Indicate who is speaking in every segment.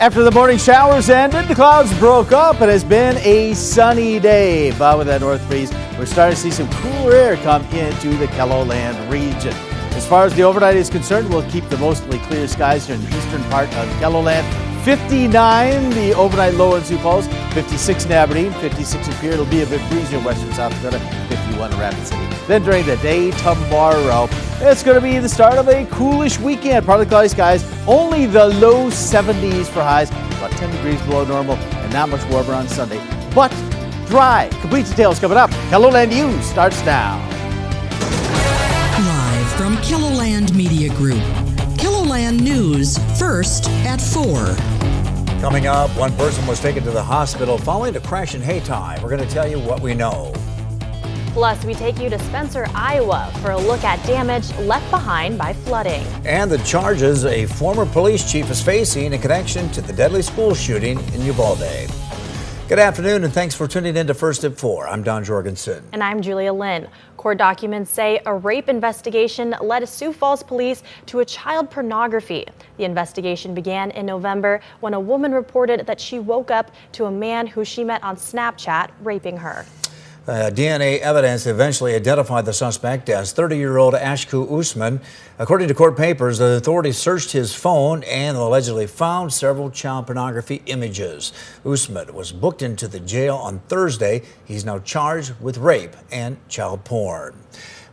Speaker 1: After the morning showers ended, the clouds broke up. It has been a sunny day, but with that north breeze, we're starting to see some cooler air come into the KELOLAND region. As far as the overnight is concerned, we'll keep the mostly clear skies here in the eastern part of KELOLAND. 59 the overnight low in Sioux Falls, 56 in Aberdeen, 56 in Pierre. It'll be a bit breezy in western South Dakota, 51 in Rapid City. Then during the day tomorrow, it's going to be the start of a coolish weekend. Partly cloudy skies, only the low 70s for highs, about 10 degrees below normal, and not much warmer on Sunday. But dry. Complete details coming up. KELOLAND News starts now.
Speaker 2: Live from KELOLAND Media Group. KELOLAND News, first at 4.
Speaker 3: Coming up, one person was taken to the hospital following a crash in Hayti. We're going to tell you what we know.
Speaker 4: Plus, we take you to Spencer, Iowa for a look at damage left behind by flooding.
Speaker 3: And the charges a former police chief is facing in connection to the deadly school shooting in Uvalde. Good afternoon, and thanks for tuning in to First at 4. I'm Don Jorgensen.
Speaker 4: And I'm Julia Lynn. Court documents say a rape investigation led Sioux Falls police to a child pornography. The investigation began in November when a woman reported that she woke up to a man who she met on Snapchat raping her.
Speaker 3: DNA evidence eventually identified the suspect as 30-year-old Ashku Usman. According to court papers, the authorities searched his phone and allegedly found several child pornography images. Usman was booked into the jail on Thursday. He's now charged with rape and child porn.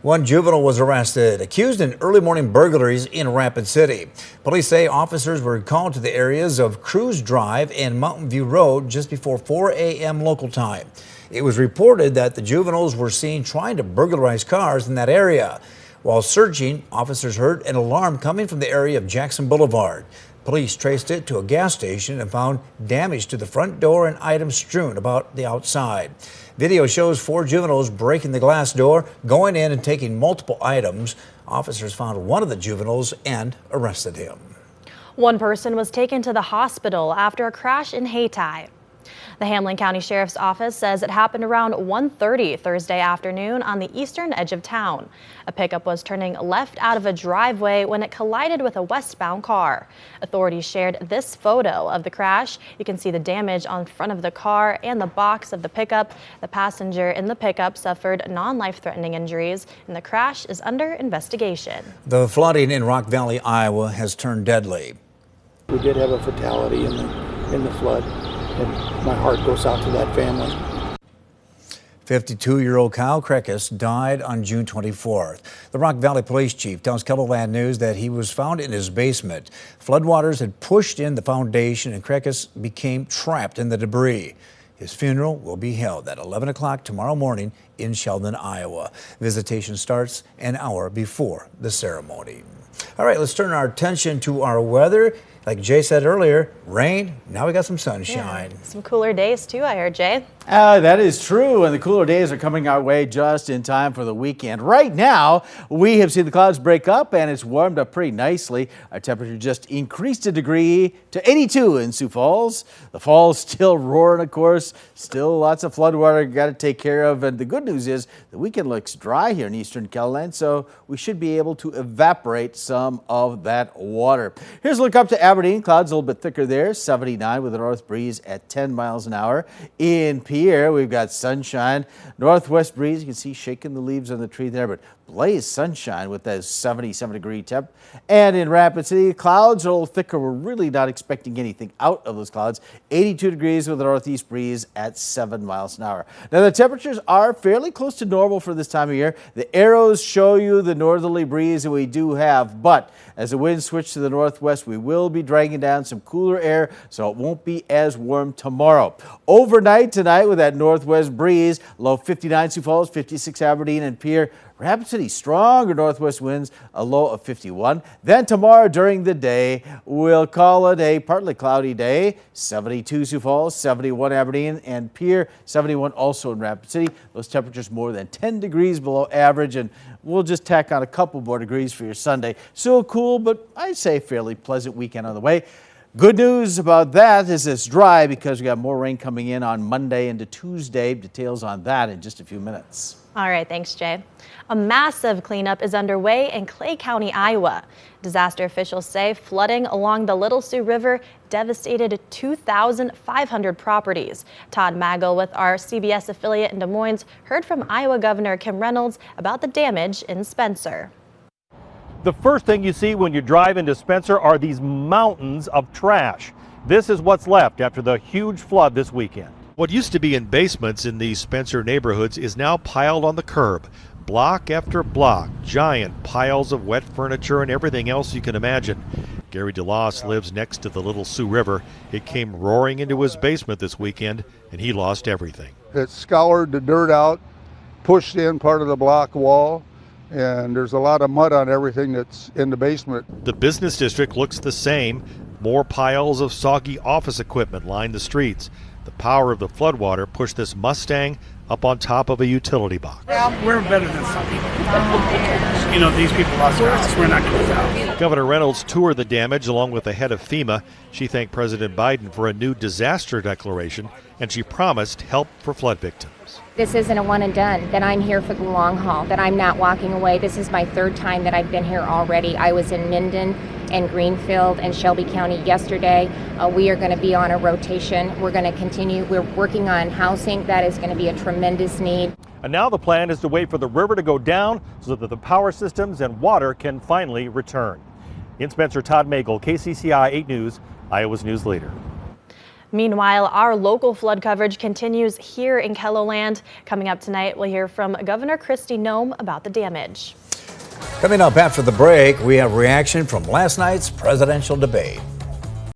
Speaker 3: One juvenile was arrested, accused in early morning burglaries in Rapid City. Police say officers were called to the areas of Cruz Drive and Mountain View Road just before 4 a.m. local time. It was reported that the juveniles were seen trying to burglarize cars in that area. While searching, officers heard an alarm coming from the area of Jackson Boulevard. Police traced it to a gas station and found damage to the front door and items strewn about the outside. Video shows 4 juveniles breaking the glass door, going in and taking multiple items. Officers found one of the juveniles and arrested him.
Speaker 4: One person was taken to the hospital after a crash in Hayti. The Hamlin County Sheriff's Office says it happened around 1:30 Thursday afternoon on the eastern edge of town. A pickup was turning left out of a driveway when it collided with a westbound car. Authorities shared this photo of the crash. You can see the damage on front of the car and the box of the pickup. The passenger in the pickup suffered non-life-threatening injuries, and the crash is under investigation.
Speaker 3: The flooding in Rock Valley, Iowa has turned deadly.
Speaker 5: We did have a fatality in the flood. And my heart goes out to that family.
Speaker 3: 52-year-old Kyle Krekus died on June 24th. The Rock Valley Police Chief tells KELOLAND News that he was found in his basement. Floodwaters had pushed in the foundation and Krekus became trapped in the debris. His funeral will be held at 11 o'clock tomorrow morning in Sheldon, Iowa. Visitation starts an hour before the ceremony. All right, let's turn our attention to our weather. Like Jay said earlier, rain, now we got some sunshine.
Speaker 4: Yeah, some cooler days too, I heard, Jay.
Speaker 1: That is true, and the cooler days are coming our way just in time for the weekend. Right now, we have seen the clouds break up, and it's warmed up pretty nicely. Our temperature just increased a degree to 82 in Sioux Falls. The fall's still roaring, of course. Still lots of flood water got to take care of, and the good news is the weekend looks dry here in eastern KELOLAND, so we should be able to evaporate some of that water. Here's a look up to Aberdeen. Clouds a little bit thicker there, 79 with a north breeze at 10 miles an hour. In Pierre, we've got sunshine. Northwest breeze, you can see shaking the leaves on the tree there, but blaze sunshine with that 77-degree temp. And in Rapid City, clouds are a little thicker. We're really not expecting anything out of those clouds. 82 degrees with a northeast breeze at 7 miles an hour. Now, the temperatures are fairly close to normal for this time of year. The arrows show you the northerly breeze that we do have, but as the winds switch to the northwest, we will be dragging down some cooler air, so it won't be as warm tomorrow. Overnight tonight with that northwest breeze, low 59 Sioux Falls, 56 Aberdeen and Pierre. Rapid City, stronger northwest winds, a low of 51. Then tomorrow during the day, we'll call it a partly cloudy day. 72 Sioux Falls, 71 Aberdeen and Pierre, 71 also in Rapid City. Those temperatures more than 10 degrees below average, and we'll just tack on a couple more degrees for your Sunday. So cool, but I'd say fairly pleasant weekend on the way. Good news about that is it's dry because we got more rain coming in on Monday into Tuesday. Details on that in just a few minutes.
Speaker 4: All right, thanks, Jay. A massive cleanup is underway in Clay County, Iowa. Disaster officials say flooding along the Little Sioux River devastated 2,500 properties. Todd Magel with our CBS affiliate in Des Moines heard from Iowa Governor Kim Reynolds about the damage in Spencer.
Speaker 6: The first thing you see when you drive into Spencer are these mountains of trash. This is what's left after the huge flood this weekend. What used to be in basements in these Spencer neighborhoods is now piled on the curb. Block after block, giant piles of wet furniture and everything else you can imagine. Gary DeLoss lives next to the Little Sioux River. It came roaring into his basement this weekend, and he lost everything.
Speaker 7: It scoured the dirt out, pushed in part of the block wall, and there's a lot of mud on everything that's in the basement.
Speaker 6: The business district looks the same. More piles of soggy office equipment line the streets. The power of the floodwater pushed this Mustang up on top of a utility box.
Speaker 8: Well, we're better than some people. You know, these people lost their house. We're not going to help.
Speaker 6: Governor Reynolds toured the damage along with the head of FEMA. She thanked President Biden for a new disaster declaration, and she promised help for flood victims.
Speaker 9: This isn't a one and done, that I'm here for the long haul, that I'm not walking away. This is my third time that I've been here already. I was in Minden and Greenfield and Shelby County yesterday. We are going to be on a rotation. We're going to continue. We're working on housing. That is going to be a tremendous need.
Speaker 6: And now the plan is to wait for the river to go down so that the power systems and water can finally return. In Spencer, Todd Magel, KCCI 8 News, Iowa's news leader.
Speaker 4: Meanwhile, our local flood coverage continues here in KELOLAND. Coming up tonight, we'll hear from Governor Kristi Noem about the damage.
Speaker 3: Coming up after the break, we have reaction from last night's presidential debate.